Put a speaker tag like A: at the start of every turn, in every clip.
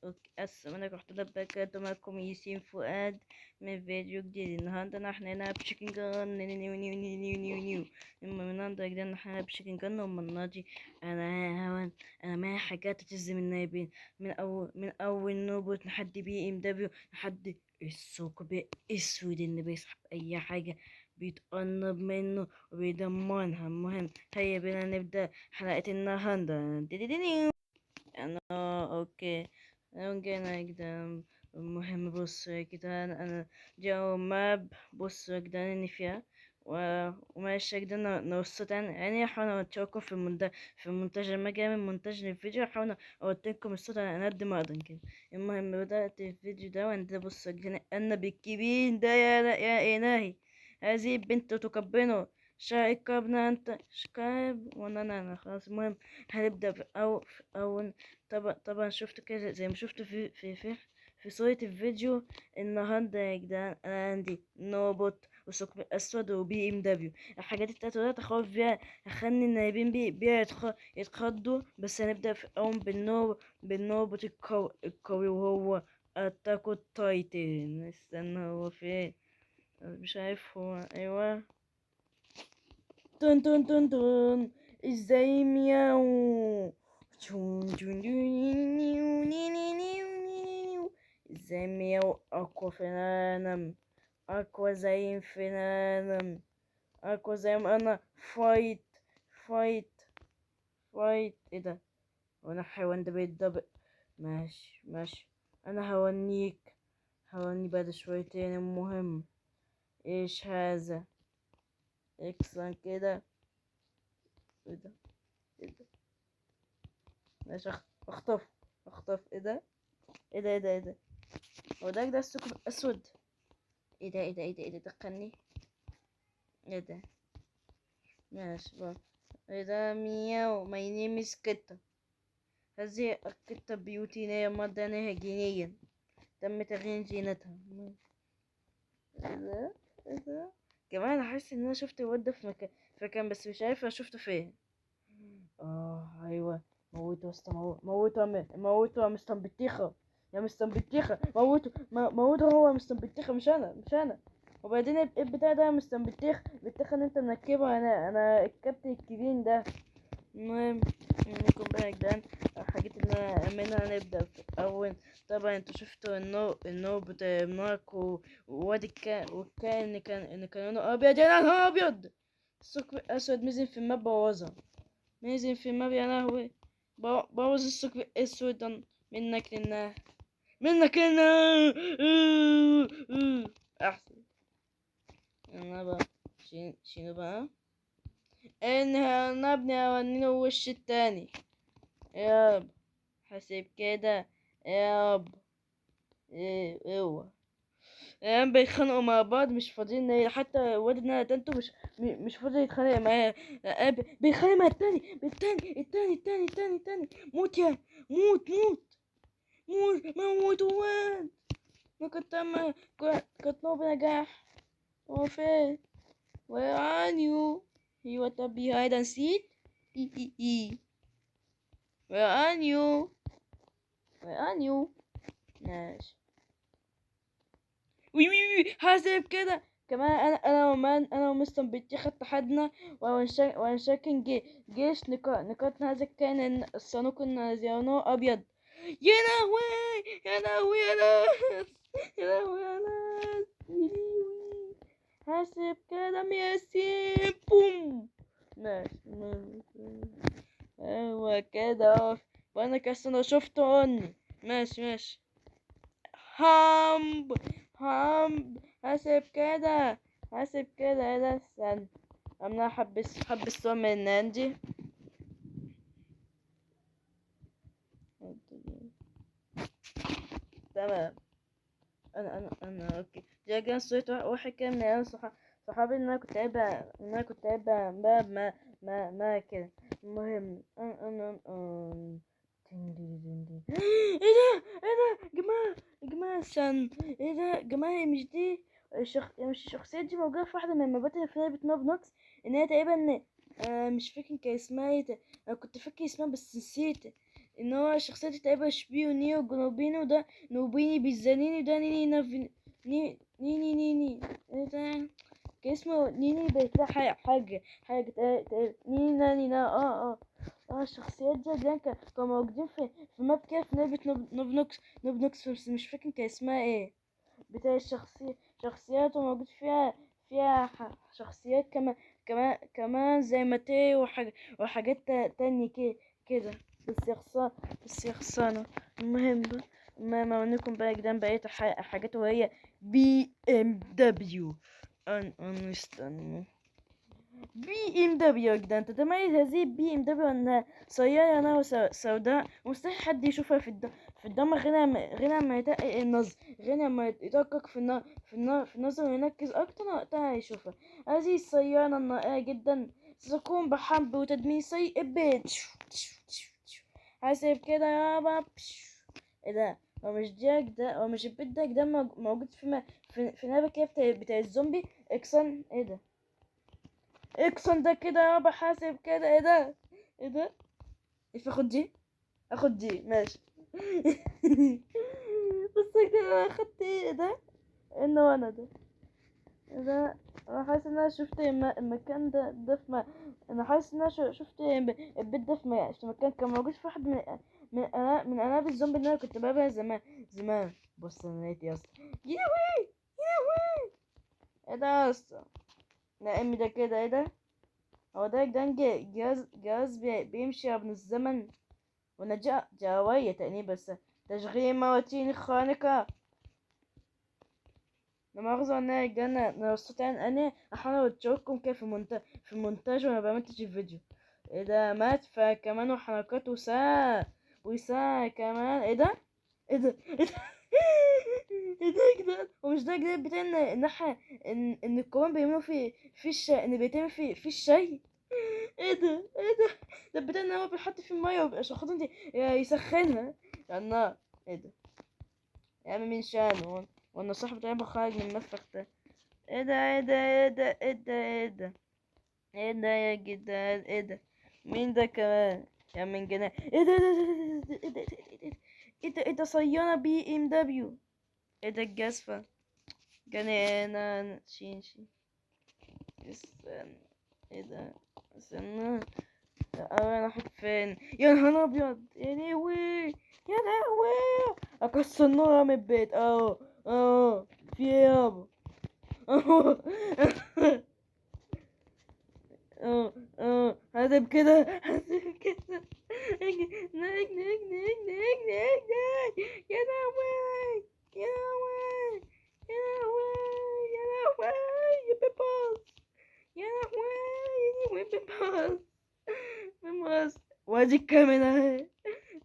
A: اوكي، السلام عليكم ورحمة الله وبركاته. معكم ياسين فؤاد من فيديو جديد. النهارده احنا هنلعب تشيكن جان. المهم النهارده يا جدعان احنا هنلعب تشيكن جان ومناجي. انا هون، انا معايا حاجات تجزم النايبين، من اول نوبوت لحد بي ام دبليو لحد الثقب الاسود اللي بيسحب اي حاجة بيتقرب منه وبيدمرها. المهم هيا بينا نبدأ حلقة النهارده. انا اوكي، انا جينا كده. المهم بص يا جدعان، انا جو ماب. بص يا جدعان اني فيها وماشي يا جدعان نوصل يعني احاول اوتشوكم في المونتاج. لما اجي اعمل مونتاج للفيديو احاول اوتلكم الصوت على قد ما اقدر كده. المهم بدأت الفيديو ده وعند بص يا جدعان انا بالكبير ده يا الهي، هذه البنت تكبره شايك ابنها انت شكايب وانا انا خلاص. المهم هنبدأ في أول. طبعا شفت كده زي ما شفت في صورة الفيديو. النهاردة يا جدعان أنا عندي نوبوت وثقب أسود وبي ام دبليو. الحاجات التلاتة دول أخوف بيها، أخلي النايبين بيها يتخضوا. بس هنبدأ في أول بالنوبوت القوي وهو أتاكو تايتن. استنى هو فين؟ مش عارف هو. أيوه، تون تون تون تون. ازاي مياو. ازاي مياو اقوى في العالم، اقوى زي في العالم، اقوى زي ما انا. فايت فايت فايت. ايه ده؟ وانا حيوان ده بيتدبق. ماشي ماشي، انا هوني بعد شويتين. المهم ايش هذا؟ اكسن كده. ايه ده؟ ايه ده؟ ماشي اخطف اخطف. ايه ده؟ ايه ده؟ ايه ده؟ ايه ده؟ هو ده الثقب الاسود؟ ايه ده؟ ايه ده؟ ايه ده؟ ايه ده؟ دخلني. ايه ده؟ ماشي بقى. ايه ده؟ مياو ماي نيم از كتا. هذه القطة بيوتينية مدنية جينيا تم تغيير جيناتها. ايه ده؟ ايه ده؟ كمان احس ان انا شفت الواد ده في مكان بس مش عارفه شفته فين. ايوه، موته يا اسطى، موته موته يا مستر بطيخه، يا مستر بطيخه موته. موته هو مستر بطيخه، مش انا. وبعدين البتاع ده يا مستر بطيخه اللي انت مركبه. انا الكابتن الكبير ده. المهم نكون بقى يا جدعان الحاجات اللي انا اعملها. نبدا في اول. طبعا انتوا شفتوا النو بتاع مارك وواد والكائن اللي كان لونه ابيض. يا نهار ابيض! الثقب الاسود ميزن في الماب بوظها. نازل في الماب يا لهوي. بوظ الثقب الاسود ده. منك لله، منك لله. احسن. انا بقى شنو بقى؟ انها نبني اونينه الوش التاني. ياب، حسب كده. ياب، ايه اوه. يعني بيتخانقوا مع بعض مش فاضيين. حتى واد تنتو مش فاضي يتخانق معاه. بيتخانق مع التاني. موت يا، موت موت واد. ما كنت نوب نجاح. هو فين؟ Where are you? You want to be hide and seek? Where are you? Where are you? ماشي. وي حاسب كده. كمان انا ومستر بيتي اتحدنا وانشاكن جيش نقاطنا هذا كان الصاروخ النازيونو ابيض. يا لهوي يا لهوي يا ناس، يا لهوي يا ناس. حاسب كده ياسين. بوم. ماشي. ايوه كده. وانا كسر شفته اني. ماشي. هامب هامب. حاسب كده. ايه ده؟ استنى، انا حبس صور من عندي. تمام. انا اوكي. جا كان صوت واحد كان من عيال صحابي اللي انا كنت قاعد ما كده. المهم ايه ده جماعة سن. ايه ده جماعة؟ مش دي مش الشخصية دي موجودة في واحدة من المبات اللي في لعبة نوب نوكس؟ ان هي تقريبا مش فاكر كان اسمها ايه. انا كنت فاكر اسمها بس نسيت. ان هو شخصية تقريبا شبيوني وجنوبيني، وده نوبيني بالزنيني، وده نيني نافي نيني إيه ده؟ كان اسمه نيني بيطلع حاجة نيني ناني نا الشخصيات دي جدا كانوا موجودين في ماب كده في لعبة نوب نوكس، بس مش فاكر كان اسمها ايه. بتاع شخصيات وموجود فيها شخصيات كمان زي ماتي وحاجات تانية كده. بس يا خسارة. المهم ما منكم بقى يا جدعان بقيت حاجات، وهي BMW. استنوا. BMW يا جدعان تتميز هذه BMW أنها سيارة نارة سوداء، ومستحيل حد يشوفها في الضلمة غير ما يدقق النظر، غير ما يدقق في النظر ويركز أكتر وقتها هيشوفها. هذه السيارة النائية جدا ستقوم بحرب وتدمير سيء البيت. حاسب كده يابا. ايه ده؟ هو مش البيت ده موجود في لعبة كده بتاع الزومبي اكسن. ايه ده؟ اكسن ده كده يابا. حاسب كده. ايه ده؟ ايه ده؟ ايش اخد دي ماشي. بس كده اخدت ايه ده؟ انه انا ده. ايه ده؟ انا حاسس ان انا شفت المكان ده انا حاسس ان انا شفت البيت ده في مكان كان موجود في واحد من العاب الزومبي اللي انا كنت بلعبها زمان. بص انا لقيت يا اسطى. ياوي ياوي. ايه ده يا اسطى؟ لا امي ده كده. ايه ده؟ هو ده يا جدعان جهاز بيمشي عبر الزمن، وانا جاوية تقريبا، بس تشغيل مواتير خانقة. لا مؤاخذة انا يا جدعان، انا استطيع انا احاول اتشارككم كده في المونتاج وانا بعملتش الفيديو. ايه ده؟ مات فكمان وحركات وساعة كمان. ايه ده؟ ايه ده؟ ايه ده؟ ايه ده يا جدعان؟ ومش ده جديد بتاع ان ان الكوان بيعملوا في الشاي، ان بيتم في الشاي. ايه ده؟ ايه ده؟ ده بتاع ان هو بيحط في المية عشان خاطر انت يسخنها على النار. ايه ده يا عم؟ مين شانه؟ وانا صاحب بتاعي بخرج من المسخ ده. ايه ده؟ ايه ده؟ ايه ده؟ ايه ده؟ ايه ده؟ ايه ده يا جدعان؟ ايه ده؟ مين ده كمان يا من جنان؟ ايه ده؟ ايه ده؟ ايه ده؟ ايه ده؟ صيانة BMW. ايه ده؟ الجاسفة جنان. شين. استنى. ايه ده؟ استنى. انا راحت فين؟ يا نهار ابيض يا لهوي. يا لهوي. اكسر النور من البيت. في ايه يابا؟ اه هذا كده. يا لهوي. يا لهوي. يا لهوي. يا لهوي يا بيباس. يا لهوي يا بيباس. بيباس. وادي الكاميرا اهي.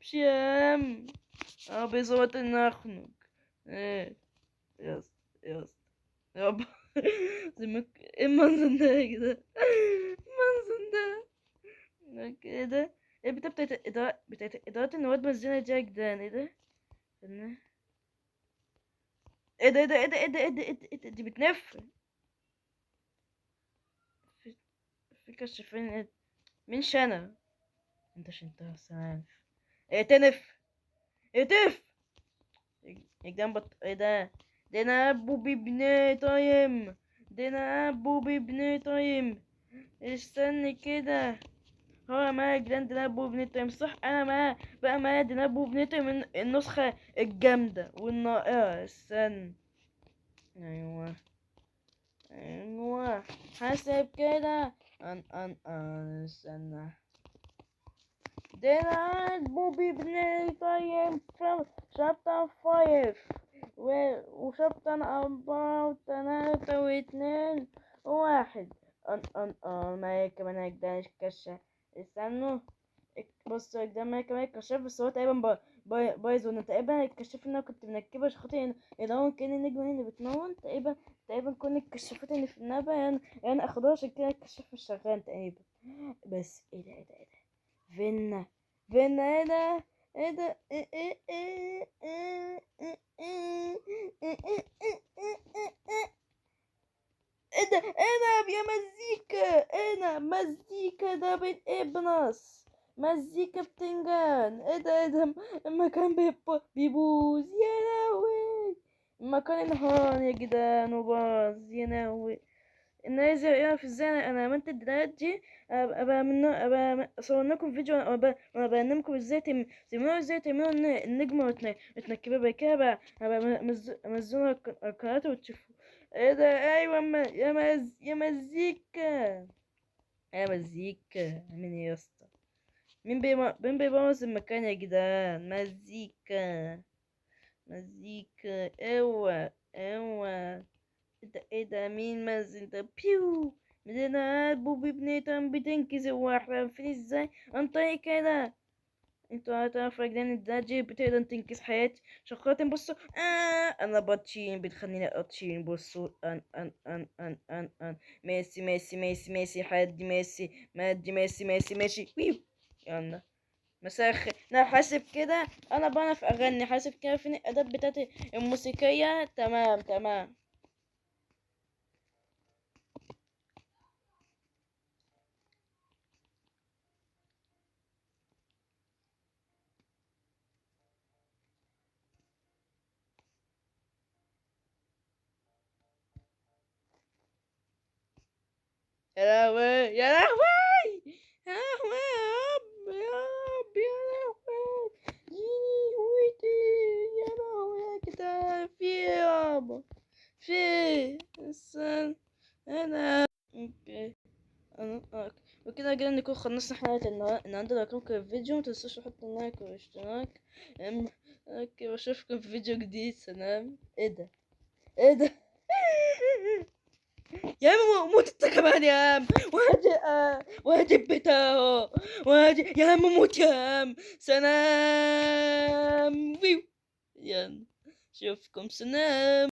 A: بشيام. بصوت النخنق. ايه. يس. يابا. ايه المنظر ده يا جدع؟ المنظر ده كده. ايه بتاعت إدارات المواد مزينة دي يا جدعان؟ ايه ده؟ استنى. ايه ده؟ دي بتنف في كشافين. مين شنب؟ انت شنتها سنان. ايه تنف؟ ايه تف؟ يا جدعان ايه ده انا ابو ببني طايم. ده انا ابو ببني طايم. استني كده. هو ما جراند نابو بنيتو صح. انا ما بقى ما نابو بنيتو من النسخة الجامدة والنائرة. استنى. ايوه حاسب كده. استنى. ده بوبي بني طيب from chapter 5 وشابتر 4 و3 و2 و1. ما كمان هيقدرش كشف. استنوا. بص ده ما كمان كشف، بس هو تقريبا بايظ. وانا تقريبا الكشاف اللي انا كنت مركبه عشان خاطر يدور كان النجمة هي اللي بتنور. تقريبا كل الكشافات اللي في اللعبة يعني اخدوها، عشان كده الكشاف مش شغال تقريبا. بس ايه ده؟ فينا. ايه ده؟ ايه ده؟ ايه ده؟ انا يا مزيكا. انا مزيكا ده بالابنس. مزيكا بتنجان. ايه ده، ايه ده، المكان بيبوظ يا لهوي. المكان انهار يا جدعان وباظ يا لهوي. انا عايز يعرف ازاي انا عملت الدراعات دي. ابقى من ابقى اصور لكم فيديو وانا بعلمكم ازاي تعملوا، ازاي تعملوا النجمة وتنكبها. بعد كده ابقى امزلها القناة وتشوفوا. ايه ده، ايوه يا مزيكا. يا مزيكا مين يا اسطى؟ مين بيبوظ المكان يا جدعان؟ مزيكا. مزيكا اوعى اوعى. ايه ده مين مازن ده؟ بيو. مدينة بوبي بنيتان بتنكسر واحدة فين ازاي عن طريق كده. انتوا هتعرفوا يا جدعان الدراجة بتقدر تنقذ حياتي. شكرا. بصوا انا بطشين بتخليني اطشين. بصوا ان ميسي ميسي ميسي ميسي حد ميسي مادي ميسي ميسي ماشي ويو. يلا مساخ. انا حاسب كده. انا بعرف اغني حاسب كده فين الاداة بتاعتي الموسيقية. تمام تمام. يا لهوي يا لهوي يا لهوي يا رب يا رب يا لهوي. ويتي. يا لهوي يا كده في إيه يابا؟ في إيه؟ استنى. انا اوكي. انا وكده كده نكون خلصنا حلقة النهاردة. لو عجبكم الفيديو متنسوش تحطوا لايك واشتراك. اوكي واشوفكم في فيديو جديد. سلام. ايه ده، ايه ده. يا عم موت انت كمان يا عم. وهدي وهدي بتاعه. وهدي يا عم موت يا عم. سلام. ويو. يلا. شوفكم. سلام.